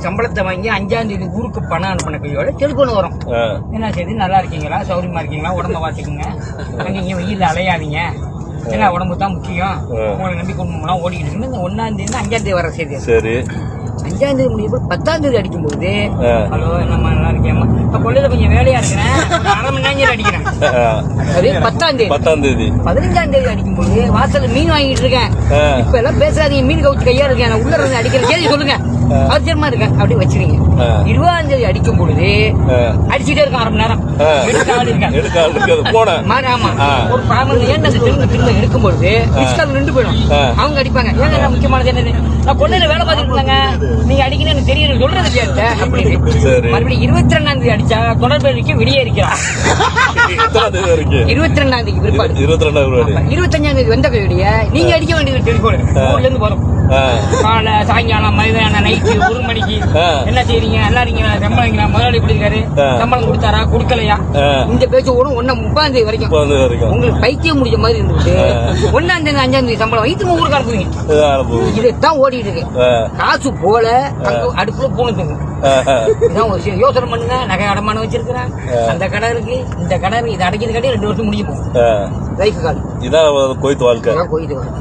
சம்பளத்தை வாங்கி 5ஆம் தேதி ஊருக்கு பணம் அனுப்பின கையோட டெலிபோன் வரும். என்ன செய்தி, நல்லா இருக்கீங்களா, சௌரியமா இருக்கீங்களா, உடம்ப பாத்துக்குங்க, அங்க வெயில அலையாதீங்க, ஏன்னா உடம்பு தான் முக்கியம், உங்களை நம்பி குடும்பம்லாம் ஓடிக்கிட்டு இருக்கு. இந்த 1ஆம் தேதி 5ஆம் தேதி வர செய்தி. சரி, 5ஆம் தேதி முடியும் போது 10ஆம் தேதி அடிக்கும் போது, ஹலோ என்னம்மா நல்லா இருக்கேம்மா, இப்ப கொள்ளையில கொஞ்சம் வேலையா இருக்கிறேன், 1/2 மணி நேரம் அடிக்கிறேன். அது 10ஆம் தேதி. 15ஆம் தேதி அடிக்கும் போது வாசல்ல மீன் வாங்கிட்டு இருக்கேன். இப்ப எல்லாம் பேசாதீங்க, மீன் கவுச்சு கையா இருக்கேன், உள்ள இருந்து அடிக்கிறேன், கேள்வி சொல்லுங்க, அவசியமா இருக்கேன் அப்படி வச்சிருங்க. 20ஆம் தேதி அடிக்கும் பொழுது அடிச்சுட்டே இருக்கான் 1/2 மணி நேரம். ஆமா, ஒரு 10 திரும்ப எடுக்கும் பொழுது நின்று போயிடும். அவங்க அடிப்பாங்க, ஏங்க முக்கியமானது என்னது, நான் கொள்ளையில வேலை பார்த்துட்டு இருந்தாங்க, நீங்க அடிக்கணும் எனக்கு தெரியும் சொல்றது இல்லையா அப்படின்னு. மறுபடியும் 22ஆம் தேதி அடிச்சா தொடர்பு வெளியே இருக்கிறான். 22ஆம் தேதி பிற்பாடு 25ஆம் தேதி வந்த கையோடைய நீங்க அடிக்க வேண்டியது டெலிபோன் ஊர்ல இருந்து வரும். காலை சாயங்காலம் மதியானம் நைட்டு 1 மணிக்கு என்ன செய்றீங்க, நல்லா இருக்கீங்களா, சம்பளம் முதலாளி எப்படி இருக்காரு, சம்பளம் கொடுத்தாரா கொடுக்கலையா, இந்த பேச்சு ஓடும். 30ஆம் தேதி வரைக்கும் உங்களுக்கு பைத்தியம் முடிஞ்ச மாதிரி இருந்துட்டு 1ஆம் தேதி 5ஆம் தேதி சம்பளம் வைத்து ஊருக்கு அனுப்புவீங்க. இதுதான் ஓடிட்டு இருக்கு. காசு போல அடுப்புல பூணுங்க. இதான் ஒரு யோசனை பண்ணுங்க. நகை அடமானம் வச்சிருக்கிறேன், அந்த கடை இருக்கு, இந்த கடை இருக்கு, இதை அடைக்கிறது காட்டி 2 வருஷம் முடிஞ்சு போகும் லைஃப் கால். இதான் கோயித்து வாழ்க்கை. கோயித்து வாழ்க்கை.